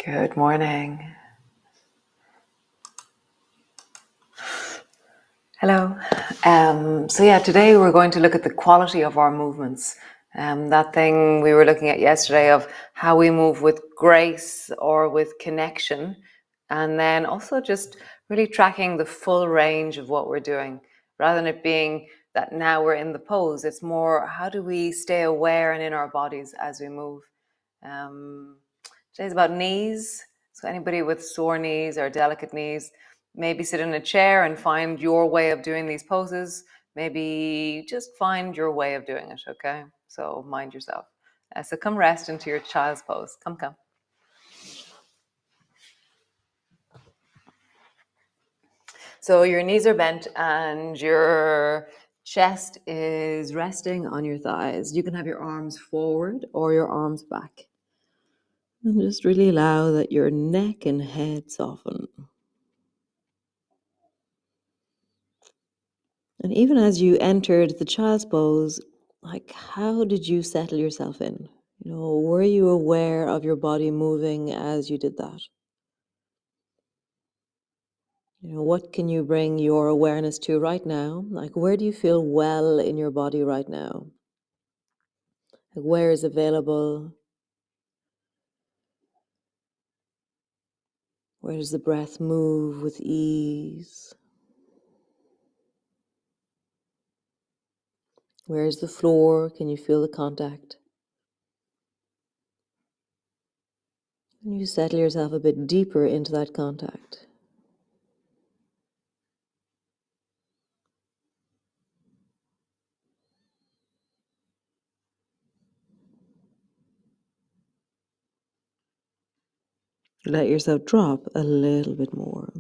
Good morning. Hello. Today we're going to look at the quality of our movements. That thing we were looking at yesterday of how we move with grace or with connection, and then also just really tracking the full range of what we're doing, rather than it being that now we're in the pose. It's more how do we stay aware and in our bodies as we move. Today's about knees. So anybody with sore knees or delicate knees, maybe sit in a chair and find your way of doing these poses. Maybe just find your way of doing it, okay? So mind yourself. So come rest into your child's pose. Come. So your knees are bent and your chest is resting on your thighs. You can have your arms forward or your arms back. And just really allow that your neck and head soften. And even as you entered the child's pose, how did you settle yourself in? Were you aware of your body moving as you did that? What can you bring your awareness to right now? Where do you feel well in your body right now? Where is available? Where does the breath move with ease? Where is the floor? Can you feel the contact? And you settle yourself a bit deeper into that contact. Let yourself drop a little bit more.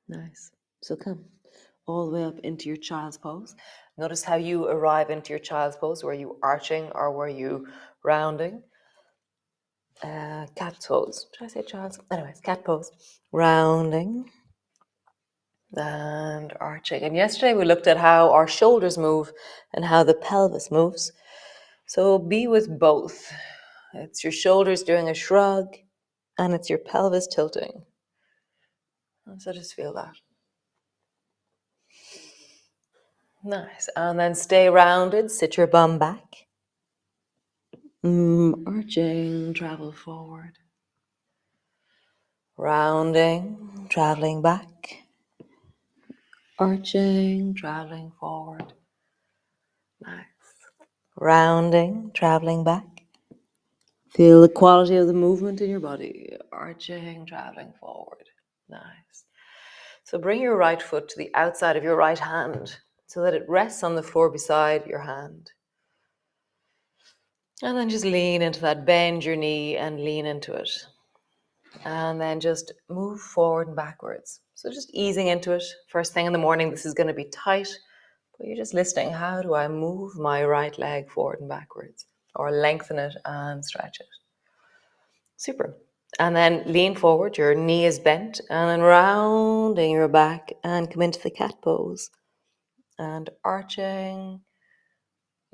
Nice. So come all the way up into your child's pose. Notice how you arrive into your child's pose. Were you arching or were you rounding? Cat pose. Did I say child's? Anyways, cat pose. Rounding and arching. And yesterday we looked at how our shoulders move and how the pelvis moves. So be with both. It's your shoulders doing a shrug and it's your pelvis tilting. So just feel that. Nice. And then stay rounded. Sit your bum back. Arching, travel forward. Rounding, traveling back. Arching, traveling forward. Nice. Rounding, traveling back. Feel the quality of the movement in your body. Arching, traveling forward. Nice. So bring your right foot to the outside of your right hand so that it rests on the floor beside your hand. And then just lean into that, bend your knee and lean into it. And then just move forward and backwards. So just easing into it. First thing in the morning, this is going to be tight, but you're just listening. How do I move my right leg forward and backwards? Or lengthen it and stretch it. Super. And then lean forward, your knee is bent, and then rounding your back and come into the cat pose. And arching,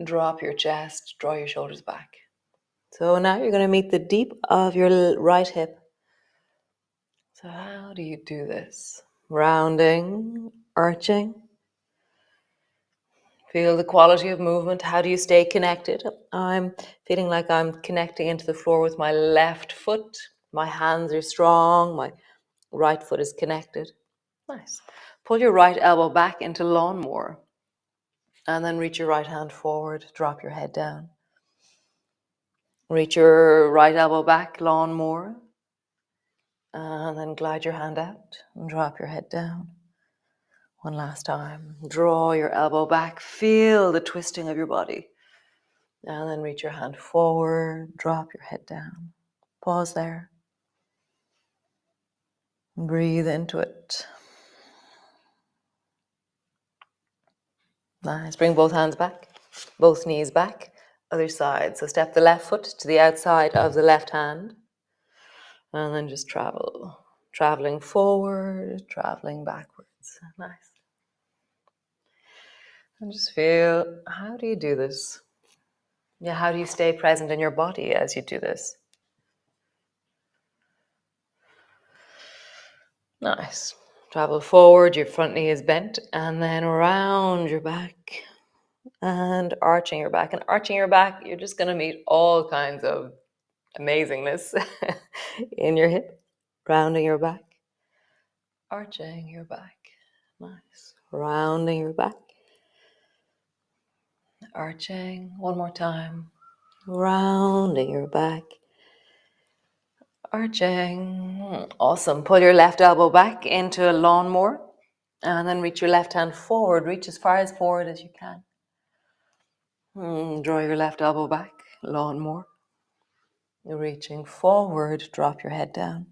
drop your chest, draw your shoulders back. So now you're going to meet the deep of your right hip. So how do you do this? Rounding, arching. Feel the quality of movement. How do you stay connected? I'm feeling like I'm connecting into the floor with my left foot. My hands are strong. My right foot is connected. Nice. Pull your right elbow back into lawnmower. And then reach your right hand forward. Drop your head down. Reach your right elbow back, lawnmower. And then glide your hand out and drop your head down. One last time. Draw your elbow back. Feel the twisting of your body. And then reach your hand forward. Drop your head down. Pause there. Breathe into it. Nice. Bring both hands back. Both knees back. Other side. So step the left foot to the outside of the left hand. And then just traveling forward, traveling backwards. Nice. And just feel, how do you do this? Yeah, how do you stay present in your body as you do this? Nice. Travel forward, your front knee is bent, and then round your back and arching your back. And arching your back, you're just going to meet all kinds of amazingness in your hip, rounding your back, arching your back. Nice. Rounding your back, arching. One more time. Rounding your back, arching. Awesome. Pull your left elbow back into a lawnmower and then reach your left hand forward. Reach as far as forward as you can. Draw your left elbow back, lawnmower. Reaching forward, drop your head down.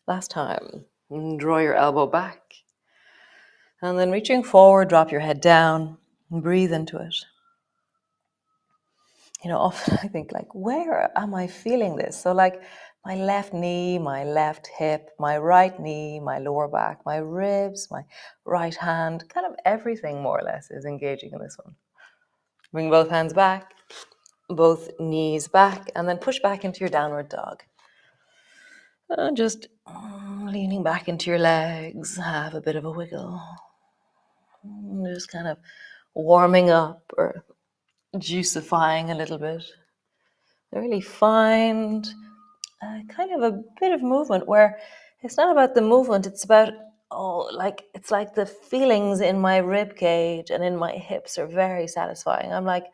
Last time. Draw your elbow back. And then reaching forward, drop your head down and breathe into it. You know, often I think like, where am I feeling this? So like my left knee, my left hip, my right knee, my lower back, my ribs, my right hand, kind of everything more or less is engaging in this one. Bring both hands back, both knees back, and then push back into your downward dog. And just leaning back into your legs, have a bit of a wiggle. Just kind of warming up or juicifying a little bit. Really find kind of a bit of movement where it's not about the movement, it's about, it's like the feelings in my rib cage and in my hips are very satisfying. I'm like,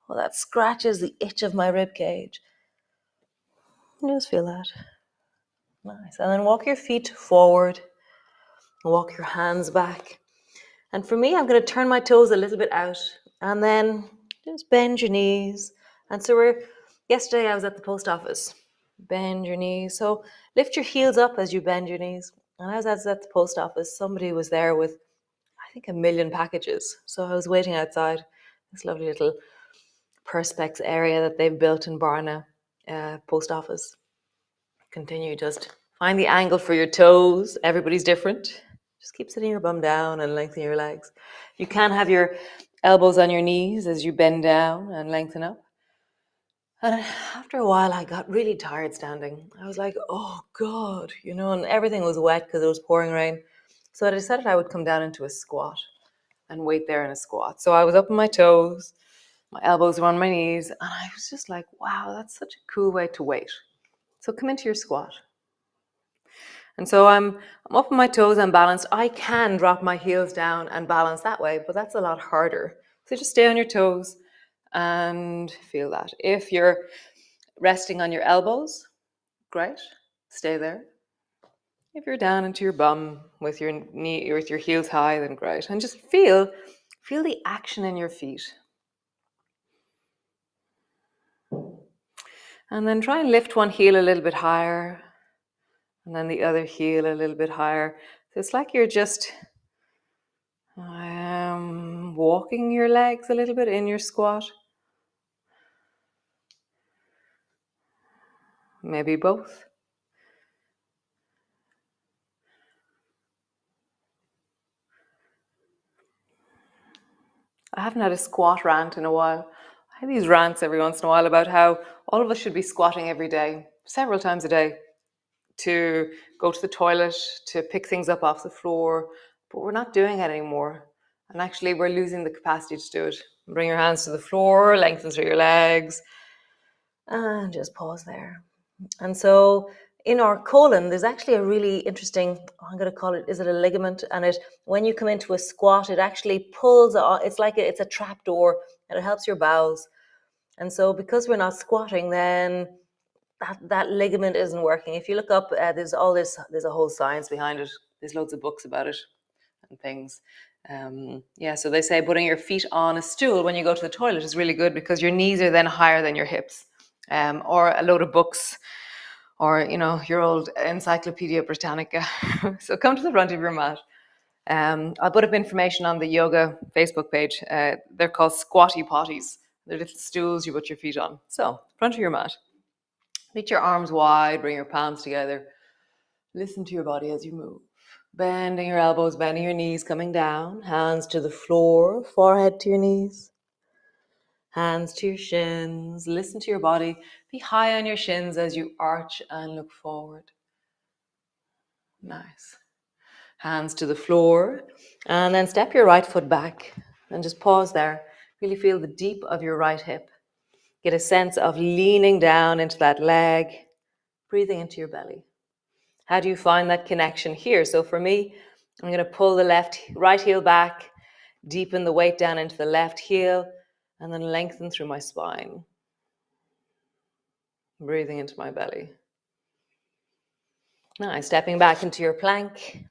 well, that scratches the itch of my rib cage. You just feel that. Nice. And then walk your feet forward, walk your hands back. And for me, I'm going to turn my toes a little bit out and then just bend your knees. And so yesterday I was at the post office. Bend your knees. So lift your heels up as you bend your knees. And I was at the post office. Somebody was there with, I think, 1 million packages. So I was waiting outside this lovely little Perspex area that they've built in Barna post office. Continue, just find the angle for your toes. Everybody's different. Just keep sitting your bum down and lengthen your legs. You can have your elbows on your knees as you bend down and lengthen up. And after a while, I got really tired standing. I was like, oh God, and everything was wet because it was pouring rain. So I decided I would come down into a squat and wait there in a squat. So I was up on my toes, my elbows were on my knees, and I was just like, wow, that's such a cool way to wait. So come into your squat. And so I'm up on my toes, I'm balanced. I can drop my heels down and balance that way, but that's a lot harder. So just stay on your toes and feel that. If you're resting on your elbows, great, stay there. If you're down into your bum with your knee, with your heels high, then great. And just feel the action in your feet. And then try and lift one heel a little bit higher, and then the other heel a little bit higher. So it's like you're just walking your legs a little bit in your squat. Maybe both. I haven't had a squat rant in a while. I have these rants every once in a while about how all of us should be squatting every day, several times a day, to go to the toilet, to pick things up off the floor, but we're not doing it anymore. And actually, we're losing the capacity to do it. Bring your hands to the floor, lengthen through your legs, and just pause there. And so in our colon, there's actually a really interesting, I'm going to call it, is it a ligament? And when you come into a squat, it actually pulls, it's like it's a trap door, and it helps your bowels. And so because we're not squatting, then that ligament isn't working. If you look up, there's a whole science behind it. There's loads of books about it and things. So they say putting your feet on a stool when you go to the toilet is really good because your knees are then higher than your hips. Or a load of books, or your old Encyclopedia Britannica. So come to the front of your mat. I'll put up information on the yoga Facebook page. They're called squatty potties. They're little stools you put your feet on. So front of your mat. Reach your arms wide, bring your palms together. Listen to your body as you move. Bending your elbows, bending your knees, coming down. Hands to the floor, forehead to your knees. Hands to your shins. Listen to your body. Be high on your shins as you arch and look forward. Nice. Hands to the floor. And then step your right foot back. And just pause there. Really feel the deep of your right hip. Get a sense of leaning down into that leg. Breathing into your belly. How do you find that connection here? So for me, I'm going to pull the right heel back, deepen the weight down into the left heel, and then lengthen through my spine. Breathing into my belly. Nice. Stepping back into your plank.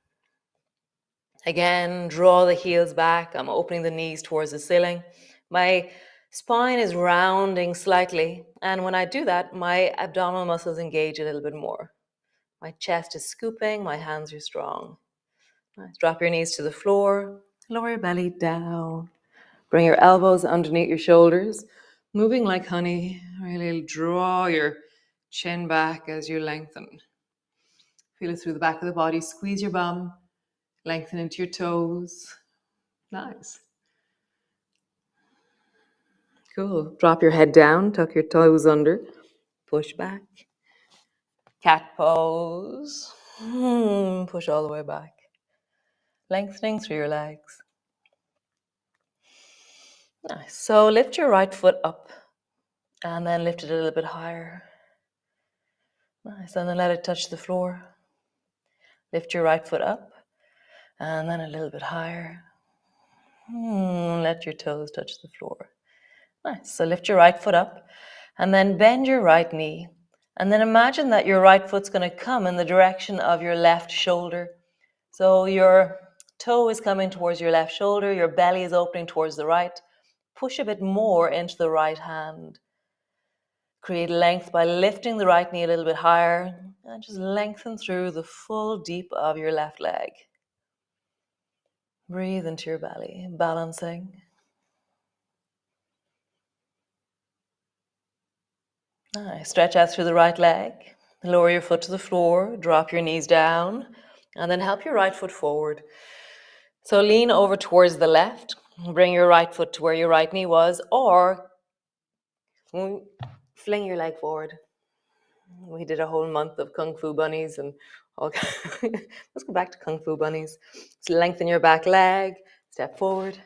Again, draw the heels back. I'm opening the knees towards the ceiling. My spine is rounding slightly. And when I do that, my abdominal muscles engage a little bit more. My chest is scooping. My hands are strong. Nice. Drop your knees to the floor. Lower your belly down. Bring your elbows underneath your shoulders. Moving like honey. Really draw your chin back as you lengthen. Feel it through the back of the body. Squeeze your bum. Lengthen into your toes. Nice. Cool. Drop your head down. Tuck your toes under. Push back. Cat pose. Push all the way back. Lengthening through your legs. Nice. So lift your right foot up. And then lift it a little bit higher. Nice. And then let it touch the floor. Lift your right foot up. And then a little bit higher. Let your toes touch the floor. Nice. So lift your right foot up. And then bend your right knee. And then imagine that your right foot's going to come in the direction of your left shoulder. So your toe is coming towards your left shoulder. Your belly is opening towards the right. Push a bit more into the right hand. Create length by lifting the right knee a little bit higher and just lengthen through the full deep of your left leg. Breathe into your belly, balancing. Nice. Stretch out through the right leg. Lower your foot to the floor, drop your knees down, and then help your right foot forward. So lean over towards the left, bring your right foot to where your right knee was, or fling your leg forward. We did a whole month of Kung Fu bunnies and all. Let's go back to Kung Fu bunnies. So lengthen your back leg, step forward.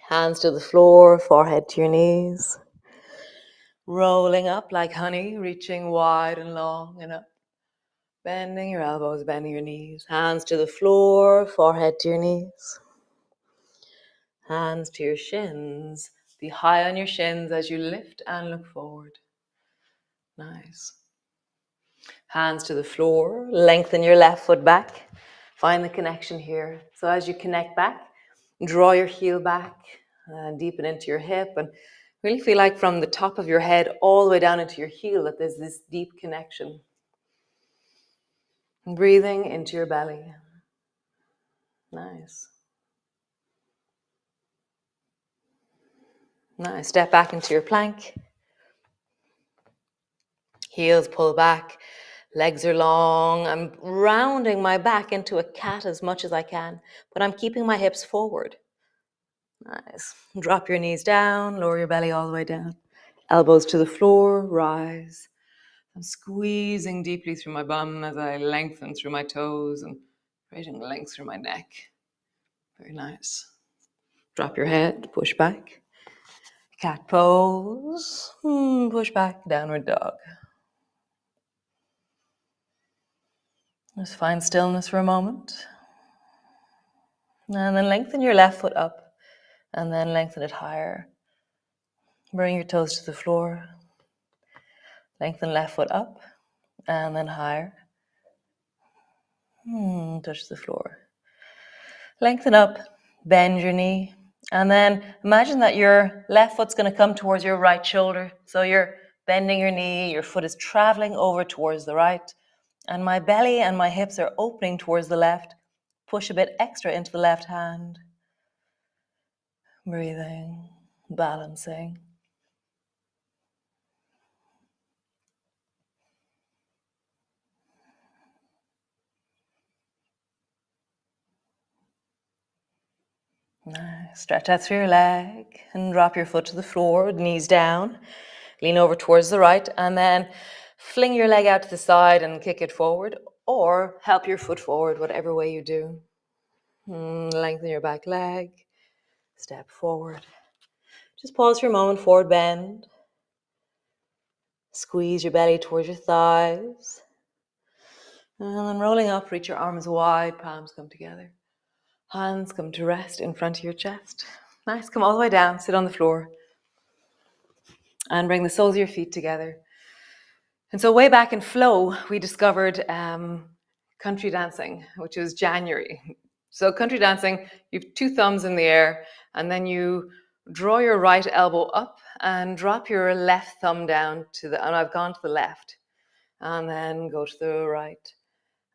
Hands to the floor, forehead to your knees. Rolling up like honey, reaching wide and long and up. Bending your elbows, bending your knees. Hands to the floor, forehead to your knees. Hands to your shins. Be high on your shins as you lift and look forward. Nice. Hands to the floor. Lengthen your left foot back. Find the connection here. So as you connect back, draw your heel back, deepen into your hip, and really feel like from the top of your head all the way down into your heel that there's this deep connection. And breathing into your belly. Nice. Nice. Step back into your plank. Heels pull back. Legs are long. I'm rounding my back into a cat as much as I can, but I'm keeping my hips forward. Nice. Drop your knees down, lower your belly all the way down. Elbows to the floor, rise. I'm squeezing deeply through my bum as I lengthen through my toes and creating length through my neck. Very nice. Drop your head, push back. Cat pose. Push back, downward dog. Just find stillness for a moment. And then lengthen your left foot up. And then lengthen it higher. Bring your toes to the floor. Lengthen left foot up. And then higher. Touch the floor. Lengthen up. Bend your knee. And then imagine that your left foot's going to come towards your right shoulder. So you're bending your knee. Your foot is traveling over towards the right. And my belly and my hips are opening towards the left. Push a bit extra into the left hand. Breathing, balancing. Nice. Stretch out through your leg and drop your foot to the floor, knees down. Lean over towards the right and then fling your leg out to the side and kick it forward, or help your foot forward, whatever way you do. Lengthen your back leg, step forward. Just pause for a moment, forward bend. Squeeze your belly towards your thighs. And then rolling up, reach your arms wide, palms come together. Hands come to rest in front of your chest. Nice, come all the way down, sit on the floor. And bring the soles of your feet together. And so way back in flow, we discovered country dancing, which was January. So country dancing, you have two thumbs in the air, and then you draw your right elbow up and drop your left thumb down and I've gone to the left, and then go to the right.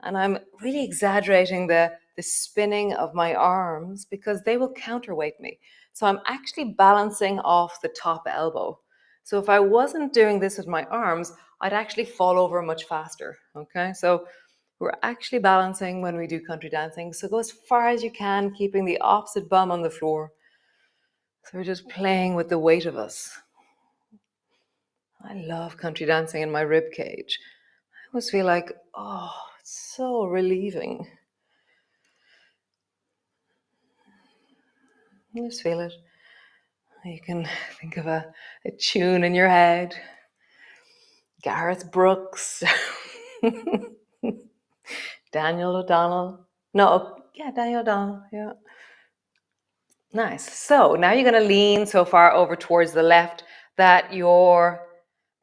And I'm really exaggerating the spinning of my arms because they will counterweight me. So I'm actually balancing off the top elbow. So if I wasn't doing this with my arms, I'd actually fall over much faster, okay? So we're actually balancing when we do country dancing. So go as far as you can, keeping the opposite bum on the floor. So we're just playing with the weight of us. I love country dancing in my rib cage. I always feel like, oh, it's so relieving. Just feel it. You can think of a tune in your head. Gareth Brooks. Daniel O'Donnell. No, yeah, Daniel O'Donnell, yeah. Nice. So now you're going to lean so far over towards the left that you're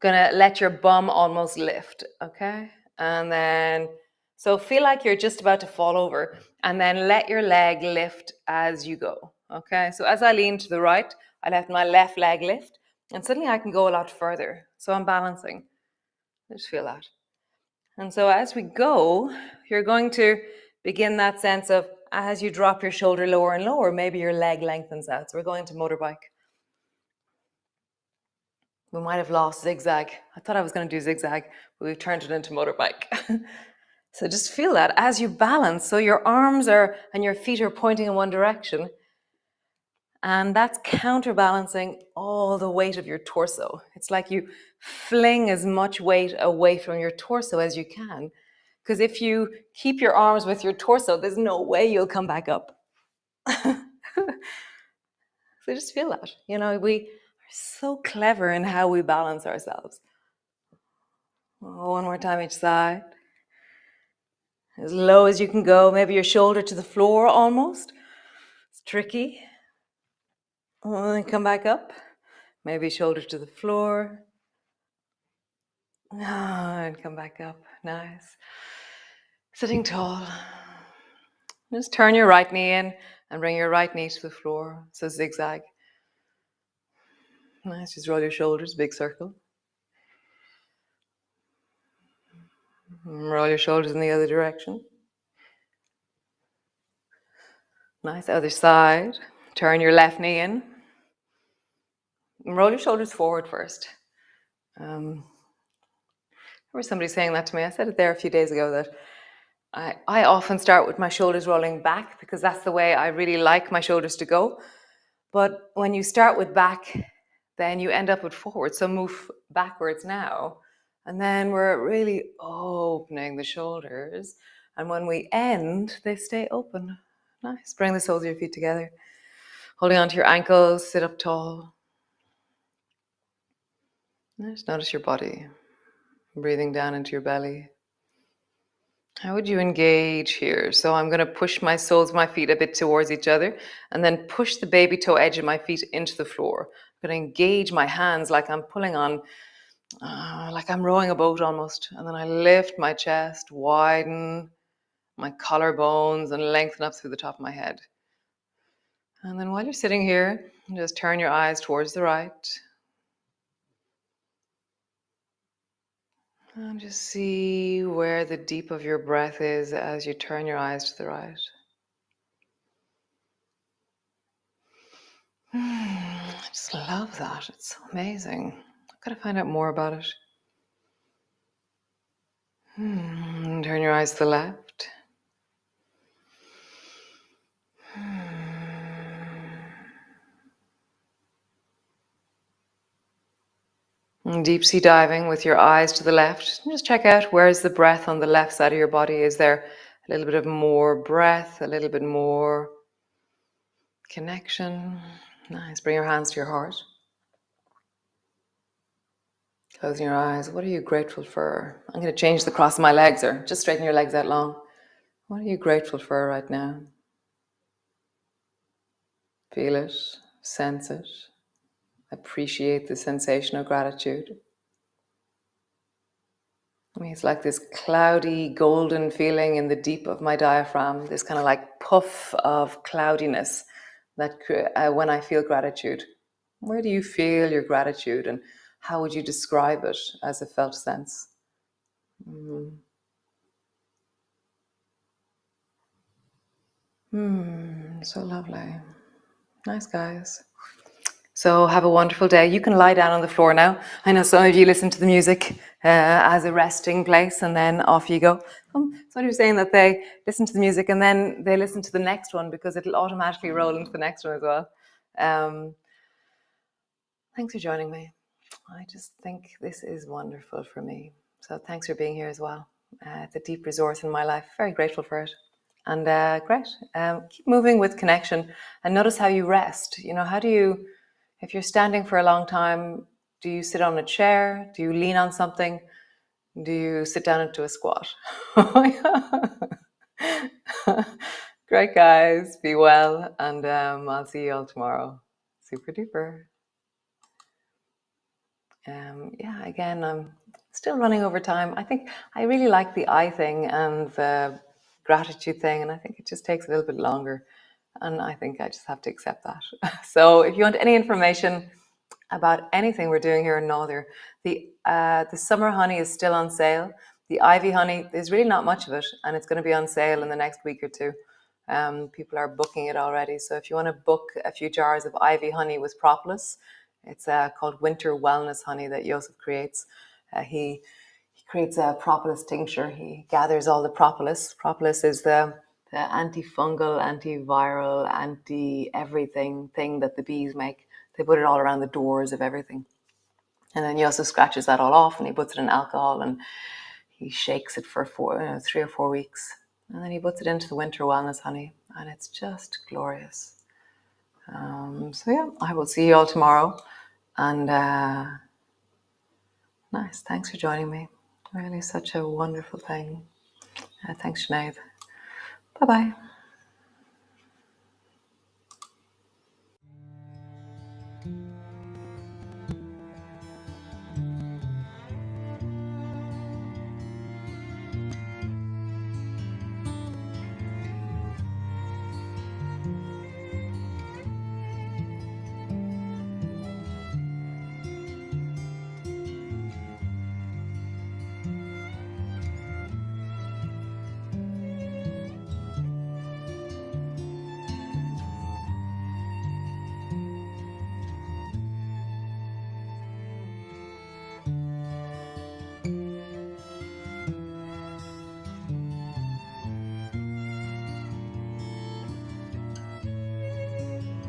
going to let your bum almost lift, okay? And then, so feel like you're just about to fall over, and then let your leg lift as you go, okay? So as I lean to the right, I let my left leg lift, and suddenly I can go a lot further. So I'm balancing. Just feel that. And so as we go, you're going to begin that sense of, as you drop your shoulder lower and lower, maybe your leg lengthens out. So we're going to motorbike. We might have lost zigzag. I thought I was going to do zigzag, but we've turned it into motorbike. So just feel that as you balance. So your arms and your feet are pointing in one direction. And that's counterbalancing all the weight of your torso. It's like you fling as much weight away from your torso as you can. Because if you keep your arms with your torso, there's no way you'll come back up. So just feel that. You know, we are so clever in how we balance ourselves. Oh, one more time each side. As low as you can go, maybe your shoulder to the floor almost. It's tricky. And then come back up. Maybe shoulder to the floor. And come back up. Nice. Sitting tall. Just turn your right knee in and bring your right knee to the floor. So zigzag. Nice. Just roll your shoulders, big circle. Roll your shoulders in the other direction. Nice. Other side. Turn your left knee in. And roll your shoulders forward first. I remember somebody saying that to me. I said it there a few days ago that I often start with my shoulders rolling back because that's the way I really like my shoulders to go. But when you start with back, then you end up with forward. So move backwards now. And then we're really opening the shoulders. And when we end, they stay open. Nice. Bring the soles of your feet together. Holding onto your ankles, sit up tall. Just notice your body. Breathing down into your belly. How would you engage here? So I'm going to push my soles of my feet a bit towards each other and then push the baby toe edge of my feet into the floor. I'm going to engage my hands like I'm pulling on, like I'm rowing a boat almost. And then I lift my chest, widen my collarbones and lengthen up through the top of my head. And then while you're sitting here, just turn your eyes towards the right. And just see where the deep of your breath is as you turn your eyes to the right. I just love that. It's so amazing. I've got to find out more about it. Turn your eyes to the left. And deep sea diving with your eyes to the left. Just check out, where's the breath on the left side of your body? Is there a little bit of more breath, a little bit more connection? Nice. Bring your hands to your heart. Closing your eyes. What are you grateful for? I'm going to change the cross of my legs, or just straighten your legs out long. What are you grateful for right now? Feel it, sense it, appreciate the sensation of gratitude. I mean, it's like this cloudy, golden feeling in the deep of my diaphragm, this kind of like puff of cloudiness that when I feel gratitude. Where do you feel your gratitude, and how would you describe it as a felt sense? So lovely. Nice, guys. So have a wonderful day. You can lie down on the floor now. I know some of you listen to the music as a resting place, and then off you go. So you're saying that they listen to the music and then they listen to the next one because it'll automatically roll into the next one as well. Thanks for joining me. I just think this is wonderful for me. So thanks for being here as well. It's a deep resource in my life. Very grateful for it. And great. Keep moving with connection and notice how you rest. You know, how do you, if you're standing for a long time, do you sit on a chair? Do you lean on something? Do you sit down into a squat? Great, guys. Be well. And I'll see you all tomorrow. Super duper. Yeah, again, I'm still running over time. I think I really like the I thing and the gratitude thing, and I think it just takes a little bit longer. And I think I just have to accept that. So if you want any information about anything we're doing here in Northern, the summer honey is still on sale. The ivy honey, there's really not much of it, and it's going to be on sale in the next week or two. People are booking it already. So if you want to book a few jars of ivy honey with propolis, it's called Winter Wellness Honey that Joseph creates. He creates a propolis tincture. He gathers all the propolis. Propolis is the antifungal, antiviral, anti-everything thing that the bees make. They put it all around the doors of everything. And then Joseph scratches that all off and he puts it in alcohol and he shakes it for 3 or 4 weeks. And then he puts it into the Winter Wellness Honey. And it's just glorious. So yeah, I will see you all tomorrow. And nice. Thanks for joining me. Really such a wonderful thing. Thanks, Sinead. Bye-bye.